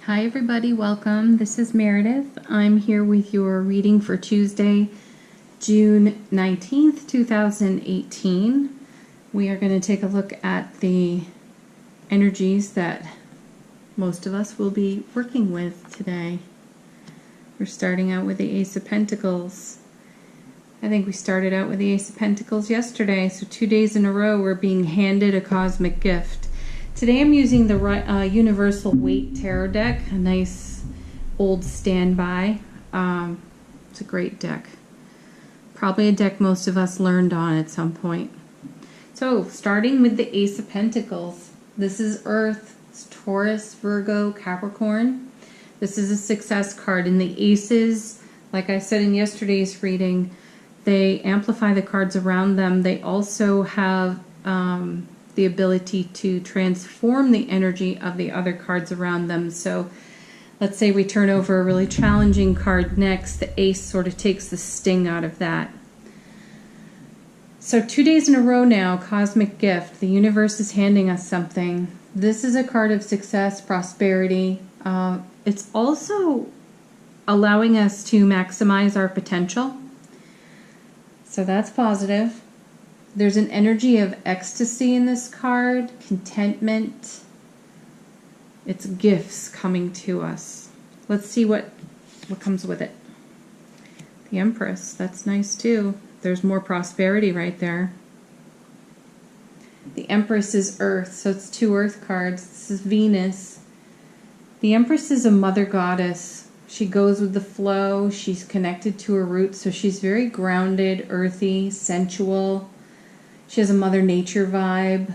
Hi everybody, welcome. This is Meredith. I'm here with your reading for Tuesday, June 19th, 2018. We are going to take a look at the energies that most of us will be working with today. We're starting out with the Ace of Pentacles. I think we started out with the Ace of Pentacles yesterday, so 2 days in a row we're being handed a cosmic gift. Today I'm using the Universal Weight Tarot deck, a nice old standby. It's a great deck. Probably a deck most of us learned on at some point. So, starting with the Ace of Pentacles. This is Earth, it's Taurus, Virgo, Capricorn. This is a success card, and the aces, like I said in yesterday's reading, they amplify the cards around them. They also have the ability to transform the energy of the other cards around them. So let's say we turn over a really challenging card next, the ace sort of takes the sting out of that. So 2 days in a row now, cosmic gift. The universe is handing us something. This is a card of success, prosperity. It's also allowing us to maximize our potential. So that's positive. There's an energy of ecstasy in this card, contentment. It's gifts coming to us. Let's see what comes with it. The Empress, that's nice too. There's more prosperity right there. The Empress is Earth, so it's 2 Earth cards. This is Venus. The Empress is a mother goddess. She goes with the flow. She's connected to her roots, so she's very grounded, earthy, sensual. She has a Mother Nature vibe.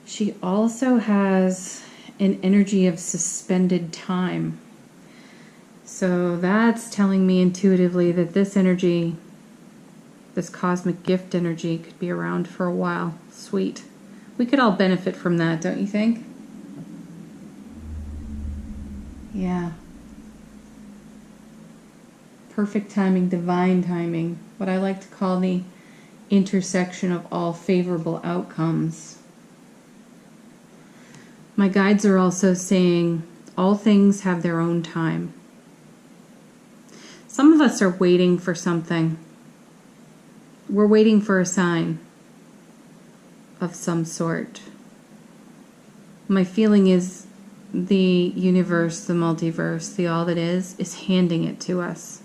She also has an energy of suspended time. So that's telling me intuitively that this energy, this cosmic gift energy, could be around for a while. Sweet. We could all benefit from that, don't you think? Yeah. Perfect timing, divine timing, what I like to call the intersection of all favorable outcomes. My guides are also saying all things have their own time. Some of us are waiting for something. We're waiting for a sign of some sort. My feeling is the universe, the multiverse, the all that is handing it to us.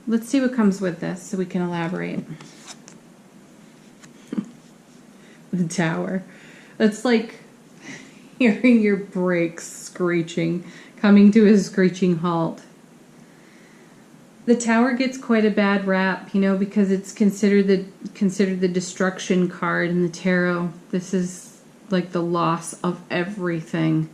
Let's see what comes with this so we can elaborate. The Tower. It's like hearing your brakes screeching, coming to a screeching halt. The Tower gets quite a bad rap, you know, because it's considered the destruction card in the tarot. This is like the loss of everything.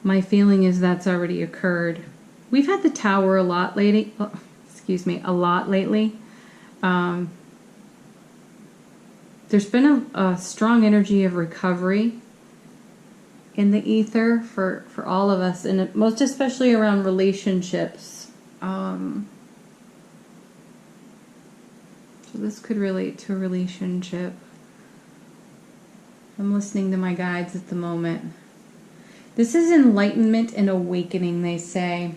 My feeling is that's already occurred. We've had the Tower a lot lately. There's been a strong energy of recovery in the ether for all of us, and most especially around relationships. So this could relate to a relationship. I'm listening to my guides at the moment. This is enlightenment and awakening, they say.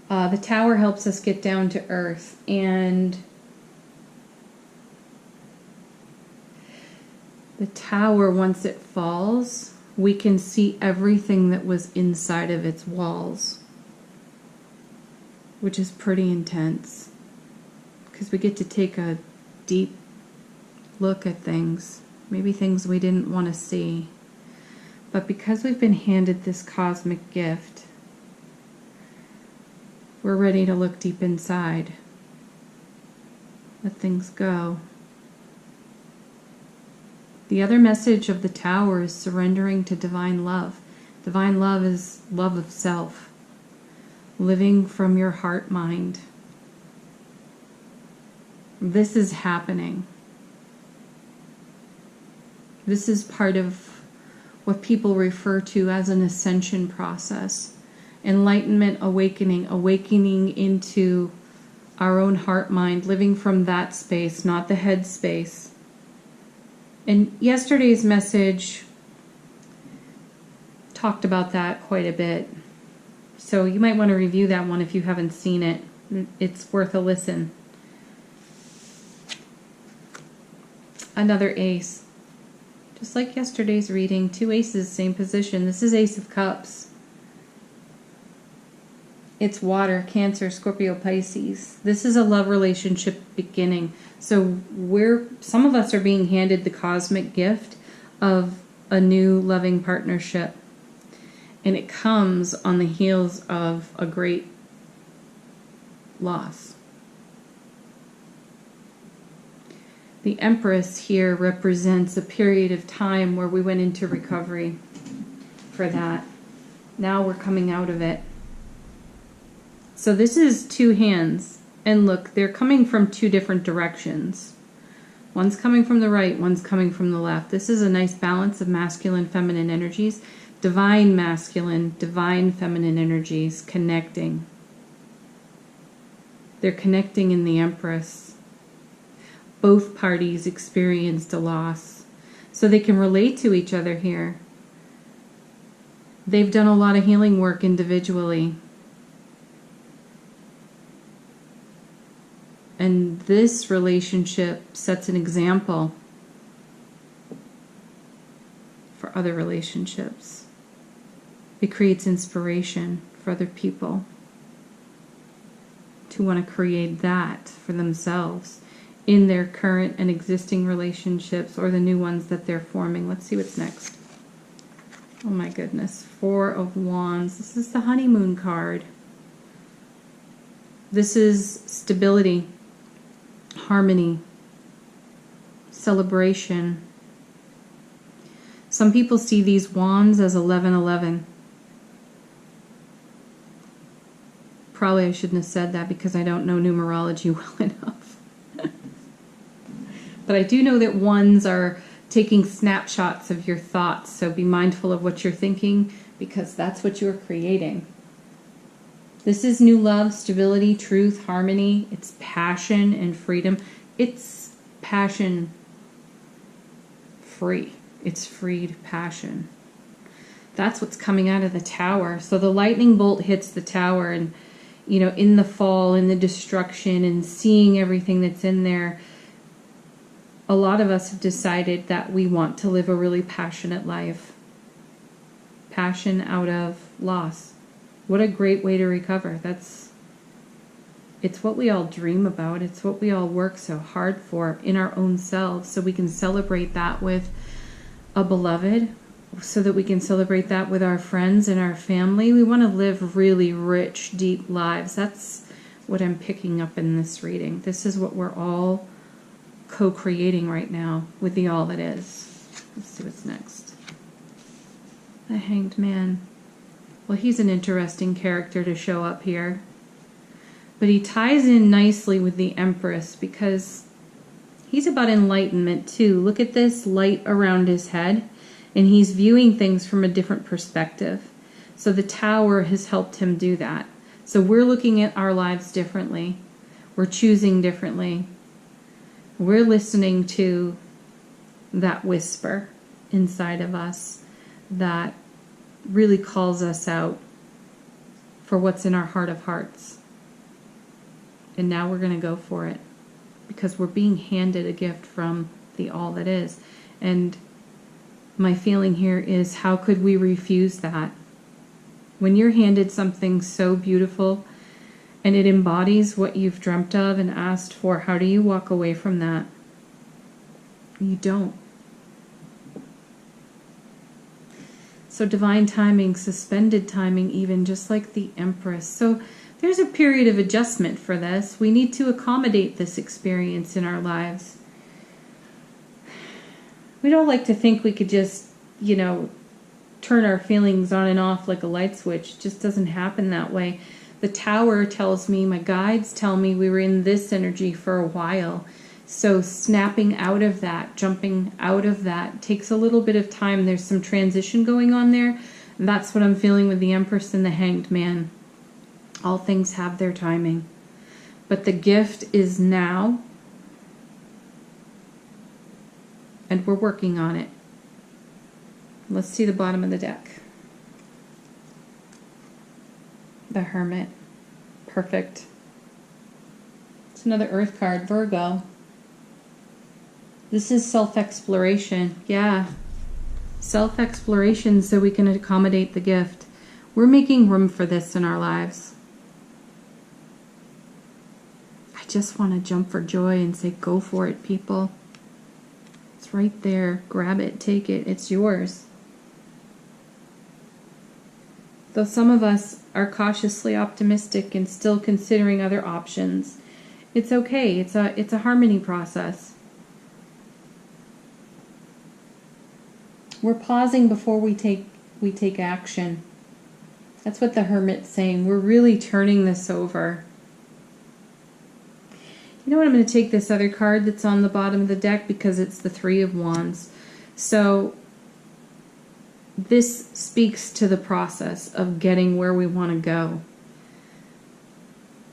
The Tower helps us get down to earth, and the Tower, once it falls, we can see everything that was inside of its walls, which is pretty intense, because we get to take a deep look at things, maybe things we didn't want to see. But because we've been handed this cosmic gift, we're ready to look deep inside. Let things go. The other message of the Tower is surrendering to divine love. Divine love is love of self. Living from your heart mind. This is happening. This is part of what people refer to as an ascension process. Enlightenment, awakening into our own heart mind, living from that space, not the head space. And yesterday's message talked about that quite a bit. So you might want to review that one if you haven't seen it. It's worth a listen. Another ace. Just like yesterday's reading, 2 aces, same position. This is Ace of Cups. It's water, Cancer, Scorpio, Pisces. This is a love relationship beginning. So some of us are being handed the cosmic gift of a new loving partnership. And it comes on the heels of a great loss. The Empress here represents a period of time where we went into recovery for that. Now we're coming out of it. So this is 2 hands. And look, they're coming from 2 different directions. One's coming from the right, one's coming from the left. This is a nice balance of masculine, feminine energies. Divine masculine, divine feminine energies connecting. They're connecting in the Empress. Both parties experienced a loss, so they can relate to each other here. They've done a lot of healing work individually. And this relationship sets an example for other relationships. It creates inspiration for other people to want to create that for themselves in their current and existing relationships or the new ones that they're forming. Let's see what's next. Oh my goodness. 4 of Wands. This is the honeymoon card. This is stability, harmony, celebration. Some people see these wands as 1111. Probably I shouldn't have said that because I don't know numerology well enough. But I do know that ones are taking snapshots of your thoughts, so be mindful of what you're thinking because that's what you're creating. This is new love, stability, truth, harmony. It's passion and freedom. It's passion free. It's freed passion. That's what's coming out of the Tower. So the lightning bolt hits the Tower and, you know, in the fall, in the destruction and seeing everything that's in there, a lot of us have decided that we want to live a really passionate life. Passion out of loss. What a great way to recover. It's what we all dream about. It's what we all work so hard for in our own selves, so we can celebrate that with a beloved, so that we can celebrate that with our friends and our family. We want to live really rich, deep lives. That's what I'm picking up in this reading. This is what we're all co-creating right now with the all that is. Let's see what's next. The Hanged Man. Well, he's an interesting character to show up here. But he ties in nicely with the Empress because he's about enlightenment too. Look at this light around his head. And he's viewing things from a different perspective. So the Tower has helped him do that. So we're looking at our lives differently. We're choosing differently. We're listening to that whisper inside of us that really calls us out for what's in our heart of hearts. And now we're going to go for it because we're being handed a gift from the all that is. And my feeling here is, how could we refuse that? When you're handed something so beautiful and it embodies what you've dreamt of and asked for, how do you walk away from that? You don't. So divine timing, suspended timing even, just like the Empress. So there's a period of adjustment for this. We need to accommodate this experience in our lives. We don't like to think we could just, you know, turn our feelings on and off like a light switch. It just doesn't happen that way. The Tower tells me, my guides tell me we were in this energy for a while. So snapping out of that, jumping out of that takes a little bit of time. There's some transition going on there. And that's what I'm feeling with the Empress and the Hanged Man. All things have their timing. but the gift is now, and we're working on it. Let's see the bottom of the deck. The Hermit. Perfect. It's another Earth card, Virgo. This is self-exploration. Yeah. Self-exploration so we can accommodate the gift. We're making room for this in our lives. I just want to jump for joy and say, go for it, people. It's right there. Grab it, take it. It's yours. Though some of us are cautiously optimistic and still considering other options, it's okay. It's a harmony process. We're pausing before we take action. That's what the Hermit's saying. We're really turning this over. You know what? I'm going to take this other card that's on the bottom of the deck because it's the Three of Wands. So this speaks to the process of getting where we want to go.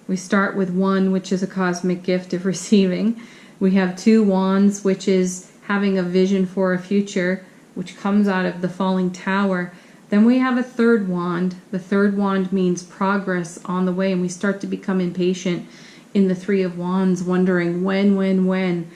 We start with one, which is a cosmic gift of receiving. We have two wands, which is having a vision for a future, which comes out of the falling tower. Then we have a third wand. The third wand means progress on the way, and we start to become impatient in the Three of Wands, wondering when,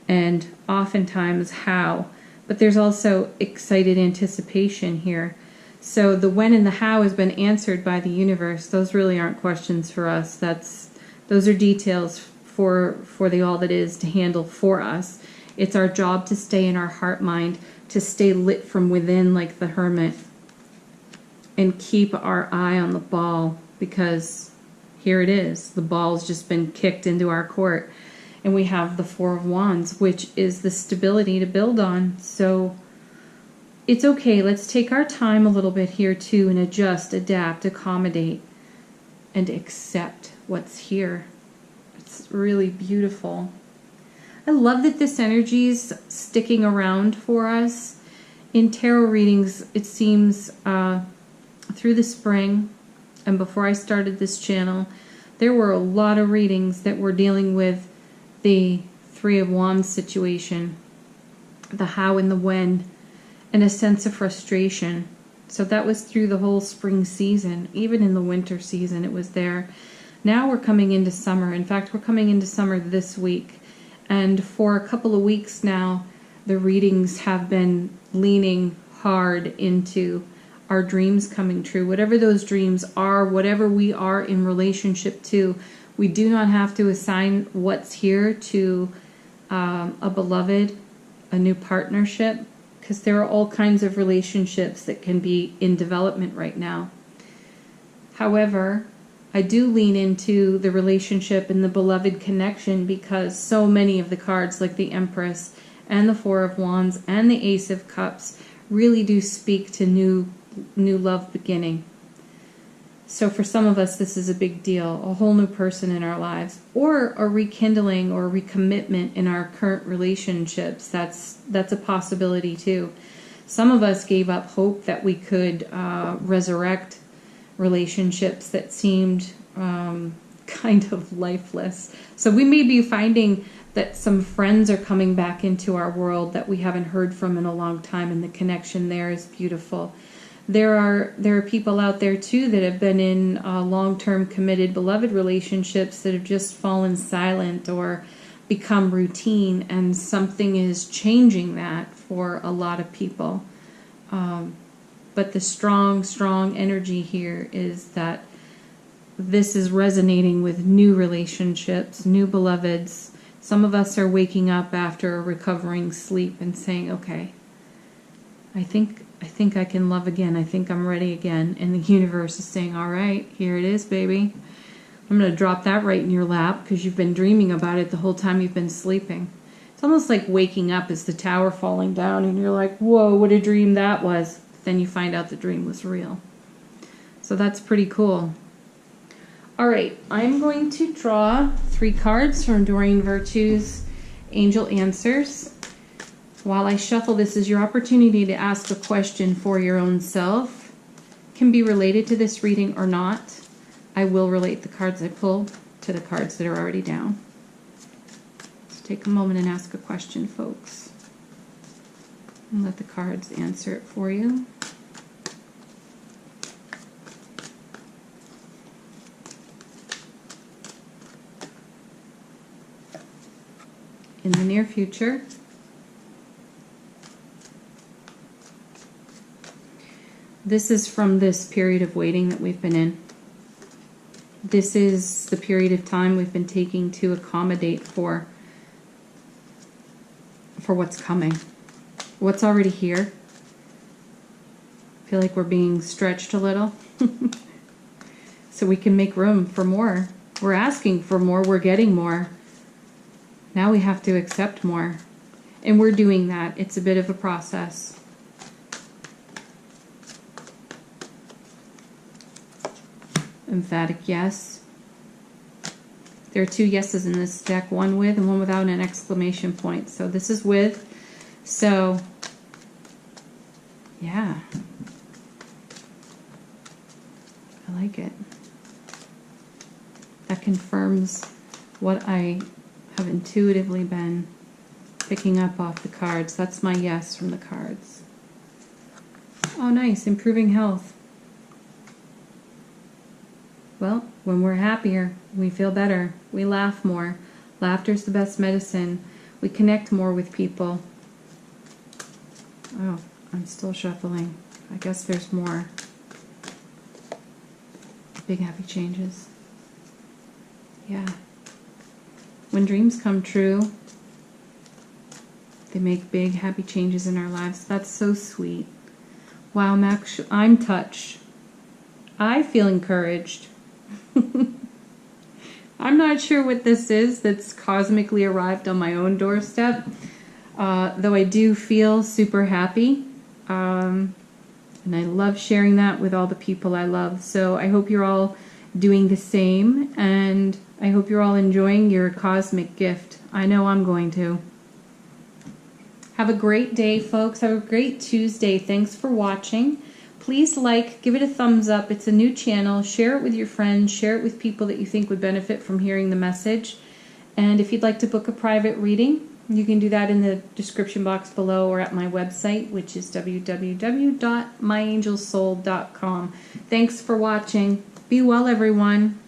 and oftentimes how. But there's also excited anticipation here. So the when and the how has been answered by the universe. Those really aren't questions for us. Those are details for the all that is to handle for us. It's our job to stay in our heart mind, to stay lit from within like the Hermit, and keep our eye on the ball, because here it is. The ball's just been kicked into our court. And we have the Four of Wands, which is the stability to build on. So it's okay. Let's take our time a little bit here too and adjust, adapt, accommodate, and accept what's here. It's really beautiful. I love that this energy is sticking around for us. In tarot readings, it seems through the spring and before I started this channel, there were a lot of readings that were dealing with the Three of Wands situation, the how and the when, and a sense of frustration. So that was through the whole spring season. Even in the winter season, it was there. Now we're coming into summer. In fact, we're coming into summer this week. And for a couple of weeks now, the readings have been leaning hard into our dreams coming true. Whatever those dreams are, whatever we are in relationship to, we do not have to assign what's here to a beloved, a new partnership, because there are all kinds of relationships that can be in development right now. However, I do lean into the relationship and the beloved connection because so many of the cards, like the Empress and the Four of Wands and the Ace of Cups, really do speak to new love beginning. So for some of us, this is a big deal, a whole new person in our lives, or a rekindling or recommitment in our current relationships. That's a possibility too. Some of us gave up hope that we could resurrect relationships that seemed kind of lifeless. So we may be finding that some friends are coming back into our world that we haven't heard from in a long time, and the connection there is beautiful. There are people out there too that have been in long-term committed beloved relationships that have just fallen silent or become routine, and something is changing that for a lot of people. But the strong energy here is that this is resonating with new relationships, new beloveds. Some of us are waking up after a recovering sleep and saying, okay, I think I can love again. I think I'm ready again. And the universe is saying, all right, here it is, baby. I'm going to drop that right in your lap because you've been dreaming about it the whole time you've been sleeping. It's almost like waking up as the tower falling down and you're like, whoa, what a dream that was. Then you find out the dream was real. So that's pretty cool. All right, I'm going to draw 3 cards from Doreen Virtue's Angel Answers. While I shuffle, this is your opportunity to ask a question for your own self. It can be related to this reading or not. I will relate the cards I pull. to the cards that are already down. So take a moment and ask a question, folks. And let the cards answer it for you. In the near future, this is from this period of waiting that we've been in. This is the period of time we've been taking to accommodate for what's coming, what's already here. I feel like we're being stretched a little so we can make room for more. We're asking for more, we're getting more. Now we have to accept more. And we're doing that. It's a bit of a process. Emphatic yes. There are two yeses in this deck, one with and one without an exclamation point. So this is with. So, yeah. I like it. That confirms what I have intuitively been picking up off the cards. That's my yes from the cards. Oh, nice. Improving health. Well, when we're happier, we feel better. We laugh more. Laughter's the best medicine. We connect more with people. Oh, I'm still shuffling. I guess there's more. Big happy changes. Yeah. When dreams come true, they make big happy changes in our lives. That's so sweet. Wow, Max, I'm touched. I feel encouraged. I'm not sure what this is that's cosmically arrived on my own doorstep, though I do feel super happy. And I love sharing that with all the people I love. So I hope you're all doing the same, and I hope you're all enjoying your cosmic gift. I know I'm going to. Have a great day, folks. Have a great Tuesday. Thanks for watching. Please give it a thumbs up. It's a new channel. Share it with your friends. Share it with people that you think would benefit from hearing the message. And if you'd like to book a private reading, you can do that in the description box below or at my website, which is www.myangelssoul.com. Thanks for watching. Be well, everyone.